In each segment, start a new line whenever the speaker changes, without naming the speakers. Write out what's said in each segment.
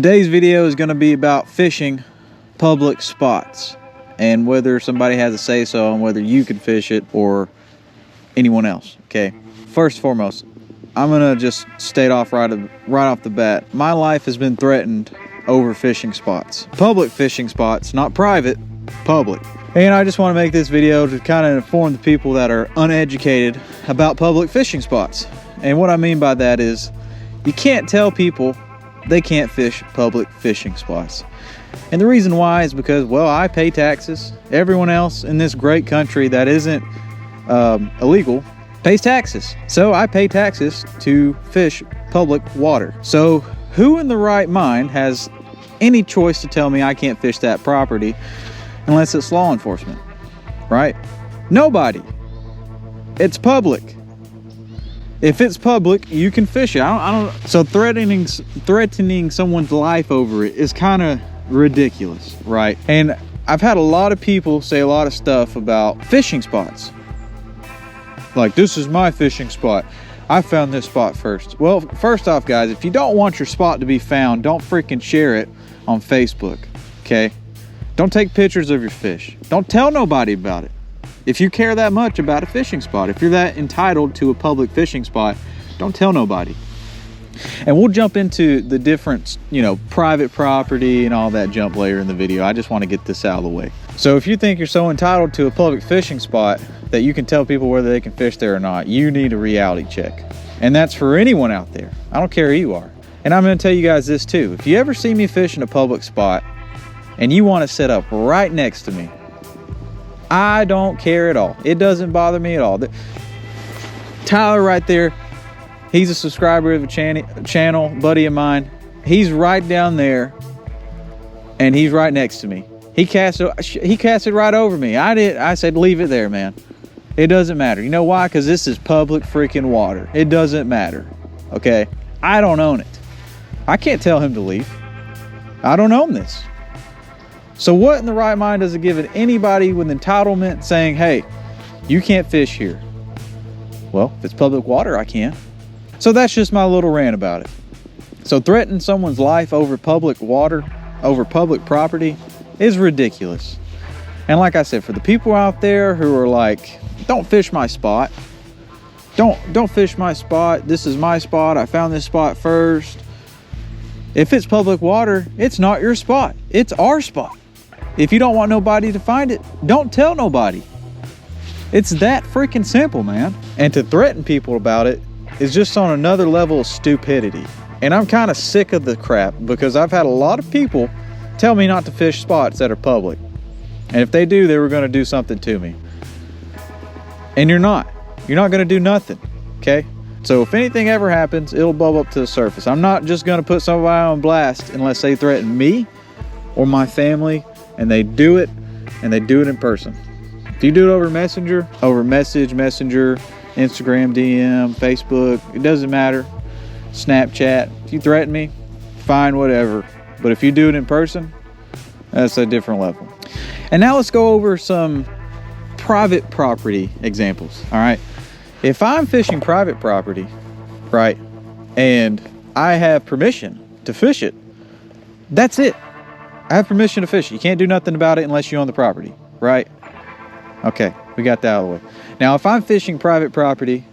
Today's video is going to be about fishing public spots and whether somebody has a say-so on whether you can fish it or anyone else. Okay, first and foremost, I'm gonna just state off right off the bat, my life has been threatened over fishing spots, public fishing spots, not private, public. And I just want to make this video to kind of inform the people that are uneducated about public fishing spots. And what I mean by that is you can't tell people they can't fish public fishing spots. And the reason why is because, well, I pay taxes. Everyone else in this great country that isn't illegal pays taxes. So I pay taxes to fish public water. So who in the right mind has any choice to tell me I can't fish that property unless it's law enforcement, right? Nobody. It's public. If it's public, you can fish it. I don't. So threatening someone's life over it is kind of ridiculous, right? And I've had a lot of people say a lot of stuff about fishing spots. Like, this is my fishing spot. I found this spot first. Well, first off, guys, if you don't want your spot to be found, don't freaking share it on Facebook, okay? Don't take pictures of your fish. Don't tell nobody about it. If you care that much about a fishing spot, if you're that entitled to a public fishing spot, don't tell nobody. And we'll jump into the different, private property and all that jump later in the video. I just want to get this out of the way. So if you think you're so entitled to a public fishing spot that you can tell people whether they can fish there or not, you need a reality check. And that's for anyone out there. I don't care who you are. And I'm going to tell you guys this too. If you ever see me fish in a public spot and you want to set up right next to me, I don't care at all. It doesn't bother me at all. Tyler right there, he's a subscriber of the channel, buddy of mine. He's right down there, and he's right next to me. He cast it right over me. I said, leave it there, man. It doesn't matter. You know why? Because this is public freaking water. It doesn't matter. Okay? I don't own it. I can't tell him to leave. I don't own this. So what in the right mind does it give anybody with entitlement saying, hey, you can't fish here? Well, if it's public water, I can. So that's just my little rant about it. So threatening someone's life over public water, over public property, is ridiculous. And like I said, for the people out there who are like, don't fish my spot. Don't fish my spot. This is my spot. I found this spot first. If it's public water, it's not your spot. It's our spot. If you don't want nobody to find it, don't tell nobody. It's that freaking simple, man. And to threaten people about it is just on another level of stupidity. And I'm kind of sick of the crap because I've had a lot of people tell me not to fish spots that are public. And if they do, they were going to do something to me. And you're not. You're not going to do nothing, okay? So if anything ever happens, it'll bubble up to the surface. I'm not just going to put somebody on blast unless they threaten me or my family, and they do it in person. If you do it over Messenger, Messenger, Instagram, DM, Facebook, it doesn't matter. Snapchat, if you threaten me, fine, whatever. But if you do it in person, that's a different level. And now let's go over some private property examples, all right? If I'm fishing private property, right, and I have permission to fish it, that's it. I have permission to fish. You can't do nothing about it unless you own the property, right? Okay, we got that out of the way. Now, if I'm fishing private property,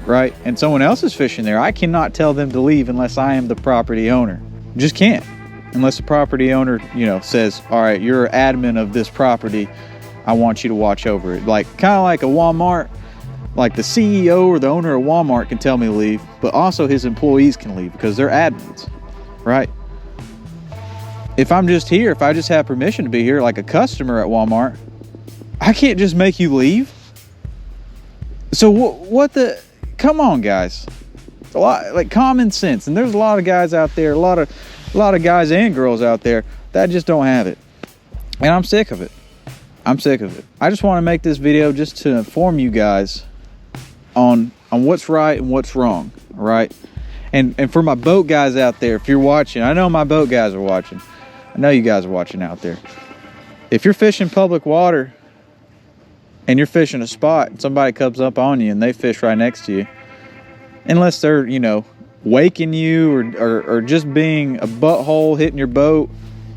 right, and someone else is fishing there, I cannot tell them to leave unless I am the property owner. Just can't. Unless the property owner, says, all right, you're admin of this property. I want you to watch over it. Like, kind of like a Walmart. Like the CEO or the owner of Walmart can tell me to leave, but also his employees can leave because they're admins, right? If I'm just here, if I just have permission to be here, like a customer at Walmart, I can't just make you leave. So what the, come on, guys. A lot, like common sense. And there's a lot of guys out there, a lot of guys and girls out there that just don't have it. And I'm sick of it. I'm sick of it. I just want to make this video just to inform you guys on what's right and what's wrong, all right? And for my boat guys out there, if you're watching, I know my boat guys are watching. I know you guys are watching out there. If you're fishing public water and you're fishing a spot and somebody comes up on you and they fish right next to you, unless they're, waking you or just being a butthole hitting your boat,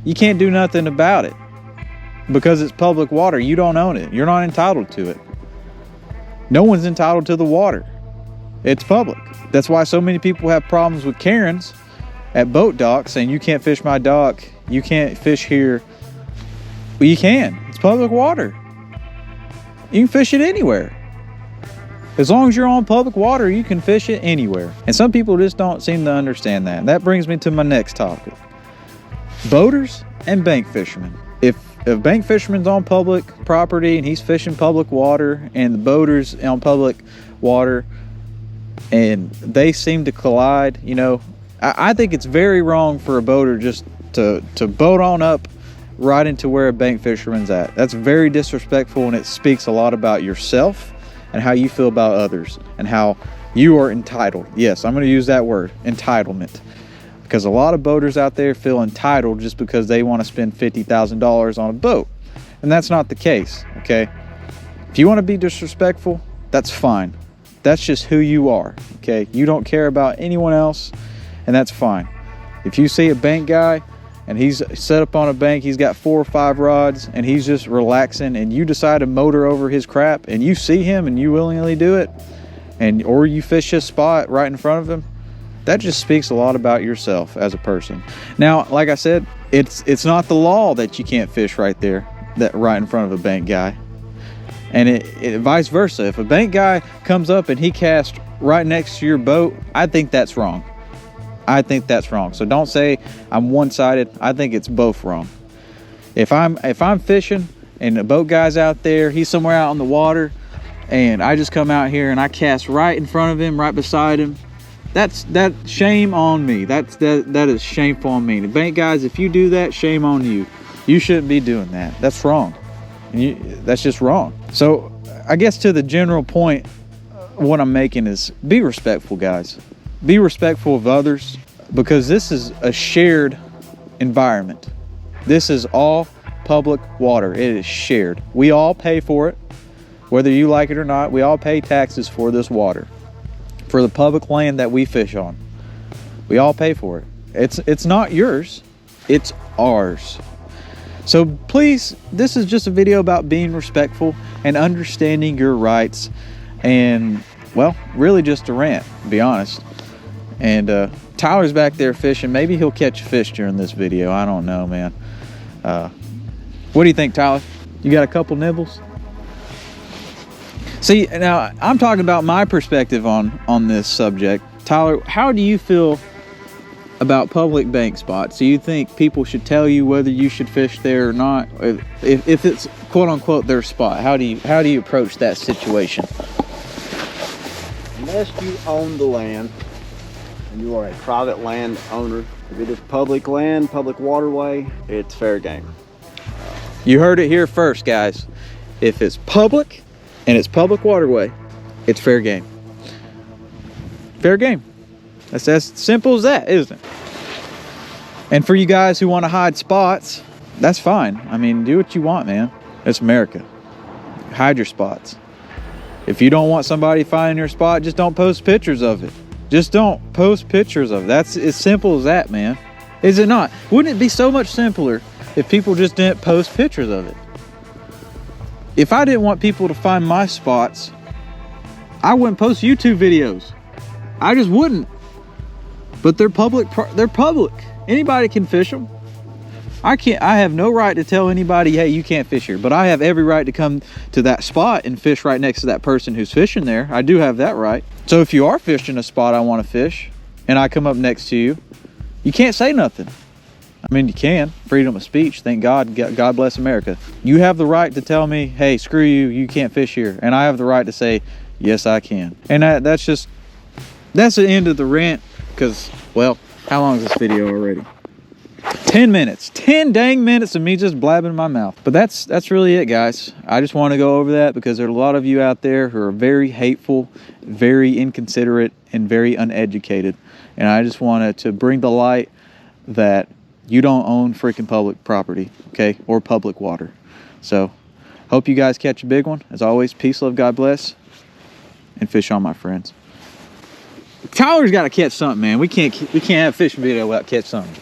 you can't do nothing about it because it's public water. You don't own it. You're not entitled to it. No one's entitled to the water. It's public. That's why so many people have problems with Karens at boat docks saying, you can't fish my dock, you can't fish here. Well, you can. It's public water. You can fish it anywhere. As long as you're on public water, you can fish it anywhere. And some people just don't seem to understand that. And that brings me to my next topic. Boaters and bank fishermen. If a bank fisherman's on public property and he's fishing public water, and the boater's on public water, and they seem to collide, you know, I think it's very wrong for a boater just to boat on up right into where a bank fisherman's at. That's very disrespectful, and it speaks a lot about yourself and how you feel about others and how you are entitled. Yes, I'm going to use that word, entitlement. Because a lot of boaters out there feel entitled just because they want to spend $50,000 on a boat. And that's not the case, okay? If you want to be disrespectful, that's fine. That's just who you are, okay? You don't care about anyone else, and that's fine. If you see a bank guy and he's set up on a bank, he's got 4 or 5 rods, and he's just relaxing, and you decide to motor over his crap, and you see him and you willingly do it, or you fish his spot right in front of him, that just speaks a lot about yourself as a person. Now, like I said, it's not the law that you can't fish right there, that right in front of a bank guy. And it vice versa. If a bank guy comes up and he casts right next to your boat, I think that's wrong. I think that's wrong. So don't say I'm one-sided. I think it's both wrong. If I'm fishing and a boat guy's out there, he's somewhere out on the water, and I just come out here and I cast right in front of him, right beside him, that's shame on me. That is shameful on me. The bank guys, if you do that, shame on you. You shouldn't be doing that. That's wrong. That's just wrong. So I guess to the general point, what I'm making is be respectful, guys. Be respectful of others, because this is a shared environment. This is all public water. It is shared. We all pay for it, whether you like it or not. We all pay taxes for this water, for the public land that we fish on. We all pay for it. It's not yours, it's ours. So please, this is just a video about being respectful and understanding your rights, and well, really just a rant, to be honest. And Tyler's back there fishing. Maybe he'll catch a fish during this video. I don't know, man. What do you think, Tyler? You got a couple nibbles? See, now I'm talking about my perspective on this subject. Tyler, how do you feel about public bank spots? Do you think people should tell you whether you should fish there or not? If it's quote unquote their spot, how do you approach that situation?
Unless you own the land and you are a private land owner, if it is public land, public waterway, it's fair game.
You heard it here first, guys. If it's public and it's public waterway, it's fair game. Fair game. That's as simple as that, isn't it? And for you guys who want to hide spots, that's fine. I mean, do what you want, man. It's America. Hide your spots. If you don't want somebody finding your spot, just don't post pictures of it. Just don't post pictures of it. That's as simple as that, man. Is it not? Wouldn't it be so much simpler if people just didn't post pictures of it? If I didn't want people to find my spots, I wouldn't post YouTube videos. I just wouldn't. But they're public. They're public. Anybody can fish them. I have no right to tell anybody, hey, you can't fish here. But I have every right to come to that spot and fish right next to that person who's fishing there. I do have that right. So if you are fishing a spot I want to fish, and I come up next to you, you can't say nothing. I mean, you can. Freedom of speech. Thank God. God bless America. You have the right to tell me, hey, screw you, you can't fish here. And I have the right to say, yes, I can. And that's the end of the rant, because, well, how long is this video already? 10 minutes. 10 dang minutes of me just blabbing my mouth. But that's really it, guys. I just want to go over that because there are a lot of you out there who are very hateful, very inconsiderate, and very uneducated. And I just wanted to bring the light that you don't own freaking public property, okay? Or public water. So, hope you guys catch a big one. As always, peace, love, God bless, and fish on, my friends. Tyler's got to catch something, man. We can't have a fishing video without catch something.